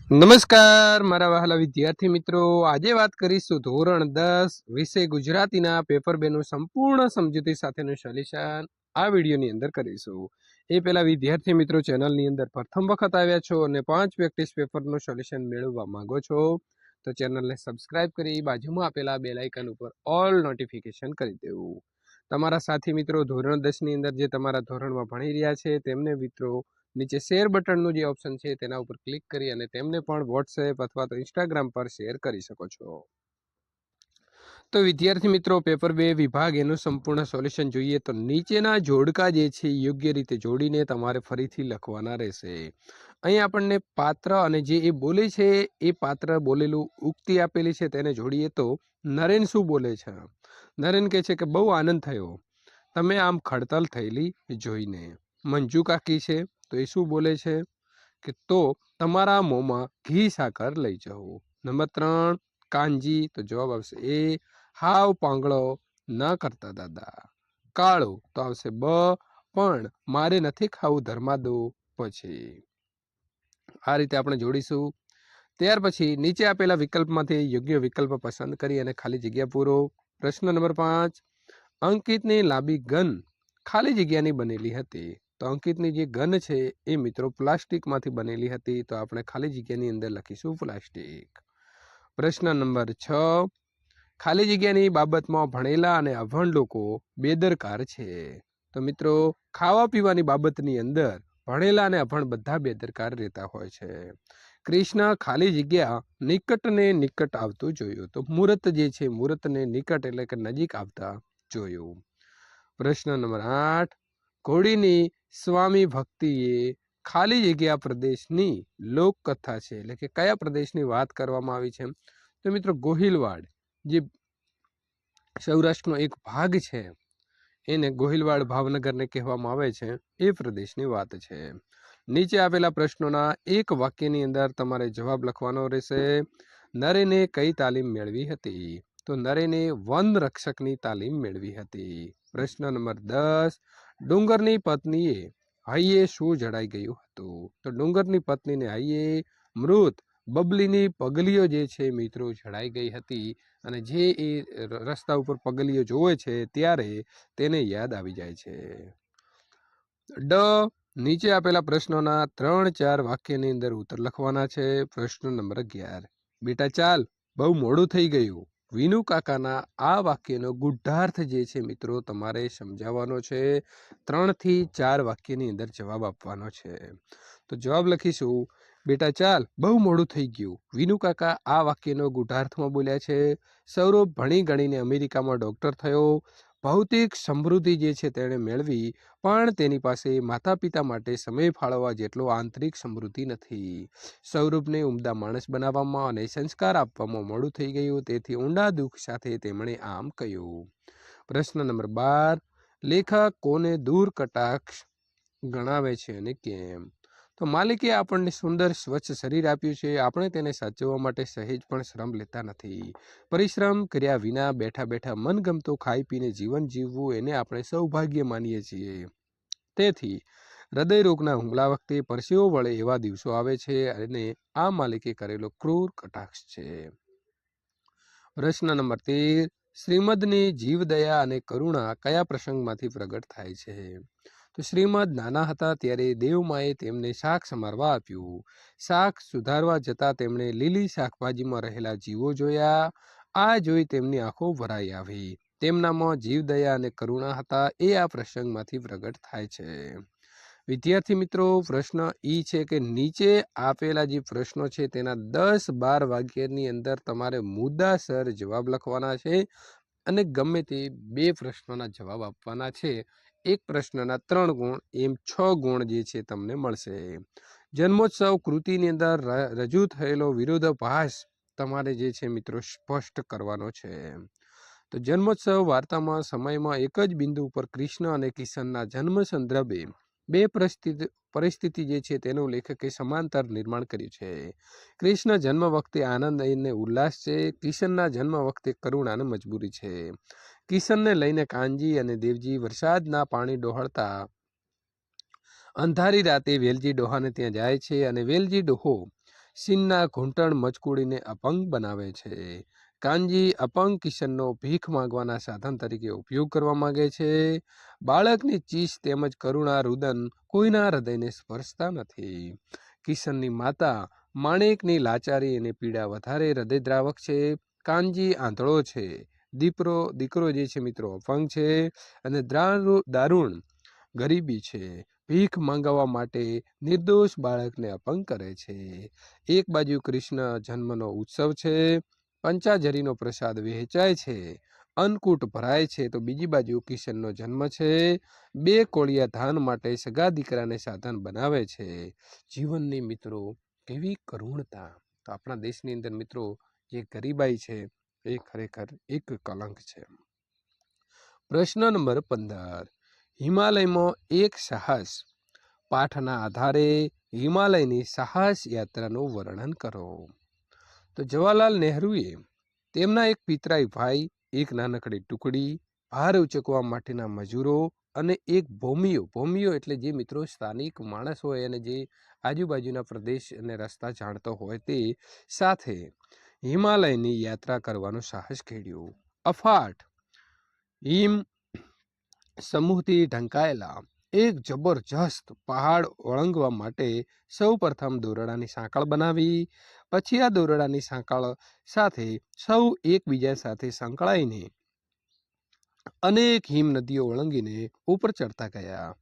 નમસ્કાર મારા વહાલા વિદ્યાર્થી મિત્રો, આજે વાત કરીશું ધોરણ 10 વિષય ગુજરાતીના પેપર 2 નું સંપૂર્ણ સમજૂતી સાથેનું સોલ્યુશન આ વિડીયોની અંદર કરીશું। એ પહેલા વિદ્યાર્થી મિત્રો ચેનલની અંદર પ્રથમ વખત આવ્યા છો અને 5 પ્રેક્ટિસ પેપરનું સોલ્યુશન મેળવવા માંગો છો તો ચેનલને સબસ્ક્રાઇબ કરી બાજુમાં આપેલા બેલ આઇકન ઉપર ઓલ નોટિફિકેશન કરી દેવું। તમારા સાથી મિત્રો ધોરણ 10 ની અંદર જે તમારા ધોરણમાં ભણી રહ્યા છે તેમને મિત્રો નીચે શેર બટનનું જે ઓપ્શન છે તેના ઉપર ક્લિક કરી અને તેમને પણ વોટ્સએપ અથવા તો ઇન્સ્ટાગ્રામ પર શેર કરી શકો છો। તો વિદ્યાર્થી મિત્રો પેપર 2 વિભાગ એનું સંપૂર્ણ સોલ્યુશન જોઈએ તો નીચેના જોડકા જે છે યોગ્ય રીતે જોડીને તમારે ફરીથી લખવાના રહેશે। અહીં આપણને પાત્ર અને જે એ બોલે છે એ પાત્ર બોલેલું ઉક્તિ આપેલી છે તેને જોડીએ તો નરેન શું બોલે છે? નરેન કહે છે કે બહુ આનંદ થયો તમે આમ ખડતલ થયેલી જોઈને। મંજુ કાકી છે તો એ શું બોલે છે કે તો તમારા મોંમાં ઘી સાકર લઈ જાઓ। નંબર 3 કાનજી, તો જવાબ આવશે એ હાવ પાંગળો ન કરતા દાદા। કાળો તો આવશે બ પણ મારે નથી ખાવું ધર્માદો પછી। આ રીતે આપણે જોડીશું। ત્યાર પછી નીચે આપેલા વિકલ્પમાંથી યોગ્ય વિકલ્પ પસંદ કરી અને ખાલી જગ્યા પૂરો। પ્રશ્ન નંબર 5 અંકિતની લાંબી ગન ખાલી જગ્યાની બનેલી હતી તો અંકિતની જે ગન છે એ મિત્રો પ્લાસ્ટિકમાંથી બનેલી હતી તો આપણે ખાલી જગ્યાની અંદર લખીશું પ્લાસ્ટિક। પ્રશ્ન નંબર 6 ખાલી જગ્યાની બાબતમાં ભણેલા અને અભણ લોકો બેદરકાર છે તો મિત્રો ખાવા પીવાની બાબતની અંદર ભણેલા અને અભણ બધા બેદરકાર રહેતા હોય છે। કૃષ્ણ ખાલી જગ્યા નિકટને નિકટ આવતું જોયું તો મૂર્ત જે છે મૂર્તને નિકટ એટલે કે નજીક આવતા જોયું। પ્રશ્ન નંબર 8 ઘોડીની સ્વામી ભક્તિએ ખાલી જગ્યા પ્રદેશની લોકકથા છે એટલે કે કયા પ્રદેશની વાત કરવામાં આવી છે તો મિત્રો ગોહિલવાડ જે સૌરાષ્ટ્રનો એક ભાગ છે એને ગોહિલવાડ ભાવનગરને કહેવામાં આવે છે એ પ્રદેશની વાત છે। નીચે આપેલા પ્રશ્નોના એક વાક્યની અંદર તમારે જવાબ લખવાનો રહેશે। નરેને કઈ તાલીમ મેળવી હતી તો નરેને વન રક્ષકની તાલીમ મેળવી હતી। પ્રશ્ન નંબર 10 ડુંગરની પત્નીએ હૈયે શું જડાઈ ગયું હતું તો ડુંગરની પત્નીને હૈયે મૃત બબલીની પગલીઓ જે છે મિત્રો જડાઈ ગઈ હતી અને જે એ રસ્તા ઉપર પગલીઓ જોવે છે ત્યારે તેને યાદ આવી જાય છે। ડ નીચે આપેલા પ્રશ્નોના 3-4 વાક્યની અંદર ઉત્તર લખવાના છે। પ્રશ્ન નંબર 11 બેટા ચાલ બહુ મોડું થઈ ગયું વિનુ કાકાના આ વાક્યનો ગુઢાર્થ જે છે મિત્રો તમારે સમજાવવાનો છે। 3 થી 4 વાક્યની અંદર જવાબ આપવાનો છે તો જવાબ લખીશું બેટા ચાલ બહુ મોડું થઈ ગયું વિનુ કાકા આ વાક્યનો ગુઢાર્થમાં બોલ્યા છે સૌરભ ભણી ગણીને અમેરિકામાં ડોક્ટર થયો ભૌતિક સમૃદ્ધિ જે છે તેણે મેળવી પણ તેની પાસે માતા પિતા માટે સમય ફાળવવા જેટલો આંતરિક સમૃદ્ધિ નથી સૌરભને ઉમદા માણસ બનાવવામાં અને સંસ્કાર આપવામાં મોડું થઈ ગયું તેથી ઊંડા દુઃખ સાથે તેમણે આમ કહ્યું। પ્રશ્ન નંબર 12 લેખક કોને દૂર કટાક્ષ ગણાવે છે અને કેમ તો માલિકે આપણને સુંદર સ્વચ્છ શરીર આપ્યું છે આપણે તેને સાચવવા માટે સહેજ પણ શ્રમ લેતા નથી પરિશ્રમ કર્યા વિના બેઠા બેઠા મનગમતું ખાઈ પીને જીવન જીવવું એને આપણે સૌભાગ્ય માનીએ છીએ તેથી હૃદય રોગના હુમલા વખતે પરસેવો વળે એવા દિવસો આવે છે અને આ માલિકે કરેલો ક્રૂર કટાક્ષ છે। પ્રશ્ન નંબર 13 શ્રીમદની જીવદયા અને કરુણા કયા પ્રસંગમાંથી પ્રગટ થાય છે તો શ્રીમદ નાના હતા ત્યારે દેવમાએ તેમને શાક સમારવા આપ્યું શાક સુધારવા જતાં તેમણે લીલી શાકભાજીમાં રહેલા જીવો જોયા આ જોઈ તેમની આંખો ભરાઈ આવી તેમનામાં જીવદયા અને કરુણા હતા એ આ પ્રસંગમાંથી પ્રગટ થાય છે। વિદ્યાર્થી મિત્રો પ્રશ્ન ઈ છે કે નીચે આપેલા જે પ્રશ્નો છે તેના 10-12 વાક્યની અંદર તમારે મુદ્દાસર જવાબ લખવાના છે અને ગમે તે 2 પ્રશ્નોના જવાબ આપવાના છે। એક પ્રશ્નના 3 ગુણ એમ 6 ગુણ જે છે તમને મળશે। જન્મોત્સવ કૃતિની અંદર રજૂ થયેલો વિરોધાભાસ તમારે જે છે મિત્રો સ્પષ્ટ કરવાનો છે। તો જન્મોત્સવ વાર્તામાં સમયમાં એક જ બિંદુ ઉપર કૃષ્ણ અને કિશનના જન્મ સંદર્ભે 2 પરિસ્થિતિ જે છે તેનું લેખકે સમાંતર નિર્માણ કર્યું છે। કૃષ્ણ જન્મ વખતે આનંદ અને ઉલ્લાસ છે કિશનના જન્મ વખતે કરુણા અને મજબૂરી છે। કિશનને લઈને કાનજી અને દેવજી વરસાદના પાણી ડોહળતા અંધારી રાતે વેલજી ડોહાને ત્યાં જાય છે અને વેલજી ડોહો સીનના ઘૂંટણ મચકુડીને અપંગ બનાવે છે. કાનજી અપંગ કિશનનો ભીખ માંગવાના સાધન તરીકે ઉપયોગ કરવા માંગે છે. બાળકની ચીસ તેમજ કરુણા રુદન કોઈના હૃદયને સ્પર્શતા નથી. કિશનની માતા માણેકની લાચારી અને પીડા વધારે હૃદયદ્રાવક છે. કાનજી આંધળો છે. દીકરો જે છે મિત્રો અપંગ છે અને દારૂણ ગરીબી છે. ભીખ માંગવા માટે નિર્દોષ બાળકને અપંગ કરે છે. એક બાજુ કૃષ્ણ જન્મનો ઉત્સવ છે, પંચાજરીનો પ્રસાદ વહેંચાય છે, અન્નકૂટ ભરાય છે, તો બીજી બાજુ કિશનનો જન્મ છે. બે કોળિયા ધાન માટે સગા દીકરાને સાધન બનાવે છે. જીવનની મિત્રો કેવી કરુણતા. તો આપણા દેશની અંદર મિત્રો જે ગરીબાઈ છે એ ખરેખર એક કલંક છે. પ્રશ્ન નંબર 15. હિમાલયમાં એક સાહસ. પાઠના આધારે હિમાલયની સાહસ યાત્રાનું વર્ણન કરો. તો જવાહરલાલ નહેરુએ તેમના એક પિતરાઈ ભાઈ, એક નાનકડી ટુકડી, ભાર ઉચકવા માટેના મજૂરો અને એક ભોમિયો એટલે જે મિત્રો સ્થાનિક માણસ હોય અને જે આજુબાજુના પ્રદેશ અને રસ્તા જાણતો હોય તે સાથે હિમાલયની યાત્રા કરવાનું સાહસ ખેડ્યું. અફાટ હિમ સમૂહથી ઢંકાયેલા એક જબરજસ્ત પહાડ ઓળંગવા માટે સૌ પ્રથમ દોરડાની સાંકળ બનાવી. પછી આ દોરડાની સાંકળ સાથે સૌ એકબીજા સાથે સંકળાઈને અનેક હિમ નદીઓ ઓળંગીને ઉપર ચડતા ગયા.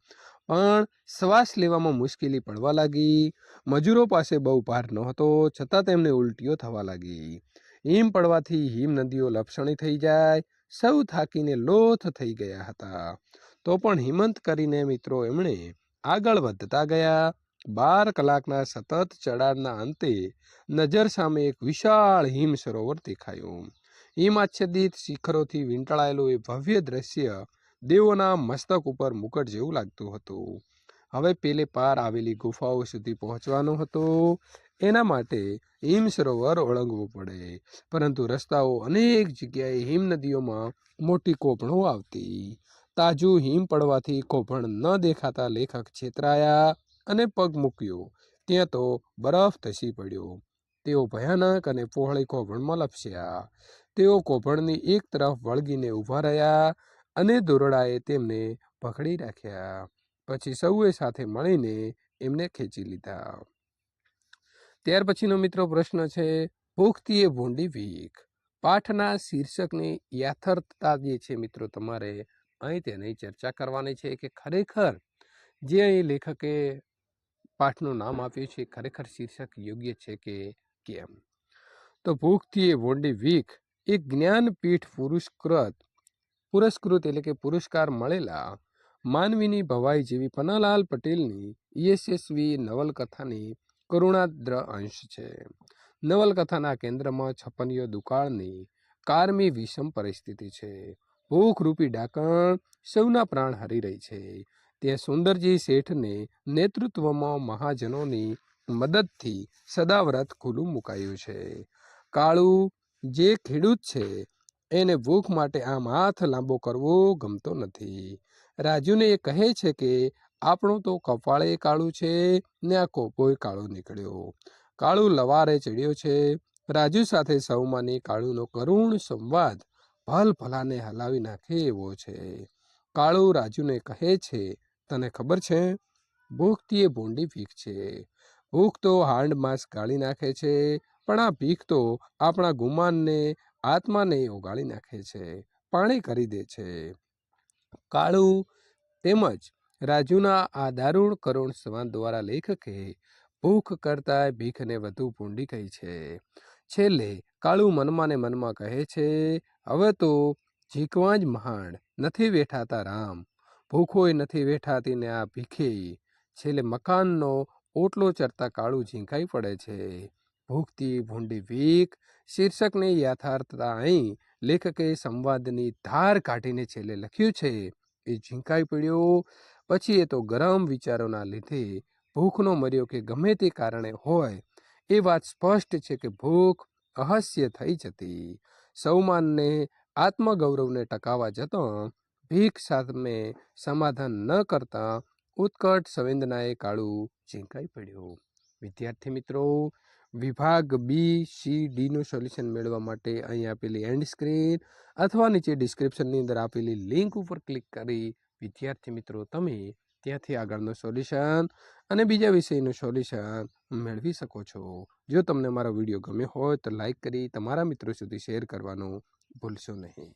પણ શ્વાસ લેવામાં મુશ્કેલી પડવા લાગી. મજૂરો પાસે બહુ ભાર નહોતો, છતાં તેમને ઉલટીઓ થવા લાગી. હિમ પડવાથી હિમ નદીઓ લપસણી થઈ જાય. સૌ થાકીને લોથ થઈ ગયા હતા. તો પણ હિંમત કરીને મિત્રો એમણે આગળ વધતા ગયા. 12 કલાકના સતત ચડાણના અંતે નજર સામે એક વિશાળ હિમ સરોવર દેખાયું. હિમ આચ્છાદિત શિખરોથી વીંટળાયેલું એ ભવ્ય દ્રશ્ય દેવોના મસ્તક ઉપર મુકટ જેવું લાગતું હતું. હવે પેલે પાર આવેલી ગુફાઓ સુધી પહોંચવાનું હતું. એના માટે હિમ સરોવર ઓળંગવું પડે, પરંતુ રસ્તાઓ અનેક જગ્યાએ હિમ નદીઓમાં મોટી કોપણો આવતી. તાજું હિમ પડવાથી કોપણ ન દેખાતા લેખક છેતરાયા અને પગ મૂક્યો ત્યાં તો બરફ ધસી પડ્યો. તેઓ ભયાનક અને પહોળી કોપણમાં લપસ્યા. તેઓ કોપણની એક તરફ વળગીને ઊભા રહ્યા અને દોરડાએ તેમને પકડી રાખ્યા. પછી સૌએ સાથે મળીને એમને ખેંચી લીધા. ત્યાર પછીનો મિત્રો પ્રશ્ન છે, ભૂખથી ભૂંડી વીખ. પાઠના શીર્ષકની યથાર્થતા જે છે મિત્રો તમારે અહીં તેની ચર્ચા કરવાની છે કે ખરેખર જે અહીં લેખકે પાઠનું નામ આપ્યું છે ખરેખર શીર્ષક યોગ્ય છે કે કેમ. તો ભૂખથી ભૂંડી વીખ એક જ્ઞાનપીઠ પુરસ્કૃત એટલે કે પુરસ્કાર મળેલા માનવીની ભવાઈ જેવી પન્નાલાલ પટેલની યશસ્વી નવલકથાની કરુણાદ્ર અંશ છે. નવલકથાના કેન્દ્રમાં છપનિયો દુકાળની કારમી વિષમ પરિસ્થિતિ છે. ભૂખરૂપી ડાકણ સૌના પ્રાણ હરી રહી છે. ત્યાં સુંદરજી શેઠને નેતૃત્વમાં મહાજનોની મદદથી સદાવ્રત ખુલ્લું મુકાયું છે. કાળુ જે ખેડૂત છે એને ભૂખ માટે આમ હાથ લાંબો કરવો ગમતો નથી. રાજુને એ કહે છે કે આપણું તો કપાળે કાળું છે ને આ કોપોય કાળો નીકળ્યો. કાળુ લવારે ચડ્યો છે. રાજુ સાથે સૌમાની કાળુનો કરુણ સંવાદ ભલભલાને હલાવી નાખે એવો છે. કાળુ રાજુને કહે છે, તને ખબર છે ભૂખથી એ ભૂંડી ભીખ છે. ભૂખ તો હાંડ માંસ ગાળી નાખે છે, પણ આ ભીખ તો આપણા ગુમાનને આત્માને ઓગાળી નાખે છે, પાણી કરી દે છે. કાળુ તેમજ રાજુના આ દારૂણ કરુણ સંવાદ દ્વારા લેખકે ભૂખ કરતા ભીખને વધુ ભૂંડી કહી છે. છેલ્લે કાળુ મનમાં ને મનમાં કહે છે, હવે તો ઝીંકવા જ મહાણ નથી વેઠાતા રામ, ભૂખોય નથી વેઠાતી ને આ ભીખે. છેલ્લે મકાનનો ઓટલો ચરતા કાળુ ઝીંકાઈ પડે છે. ભૂખથી ભૂંડી ભીખ શીર્ષકની યથાર્થતા અહીં લેખકે સંવાદની ધાર કાઢીને છેલ્લે લખ્યું છે. એ ઝીંકાઈ પડ્યો. પછી એ તો ગરમ વિચારોના લીધે ભૂખનો મર્યો કે ગમે તે કારણે હોય, એ વાત સ્પષ્ટ છે કે ભૂખ અહસ્ય થઈ જતી. સૌમાનને આત્મગૌરવને ટકાવવા જતાં ભીખ સામે સમાધાન ન કરતા ઉત્કટ સંવેદનાએ કાળુ ઝીંકાઈ પડ્યો. વિદ્યાર્થી મિત્રો, વિભાગ બી સી ડીનું સોલ્યુશન મેળવવા માટે અહીં આપેલી એન્ડ સ્ક્રીન અથવા નીચે ડિસ્ક્રિપ્શનની અંદર આપેલી લિંક ઉપર ક્લિક કરી વિદ્યાર્થી મિત્રો તમે ત્યાંથી આગળનું સોલ્યુશન અને બીજા વિષયનું સોલ્યુશન મેળવી શકો છો. જો તમને મારો વિડીયો ગમ્યો હોય તો લાઈક કરી તમારા મિત્રો સુધી શેર કરવાનું ભૂલશો નહીં.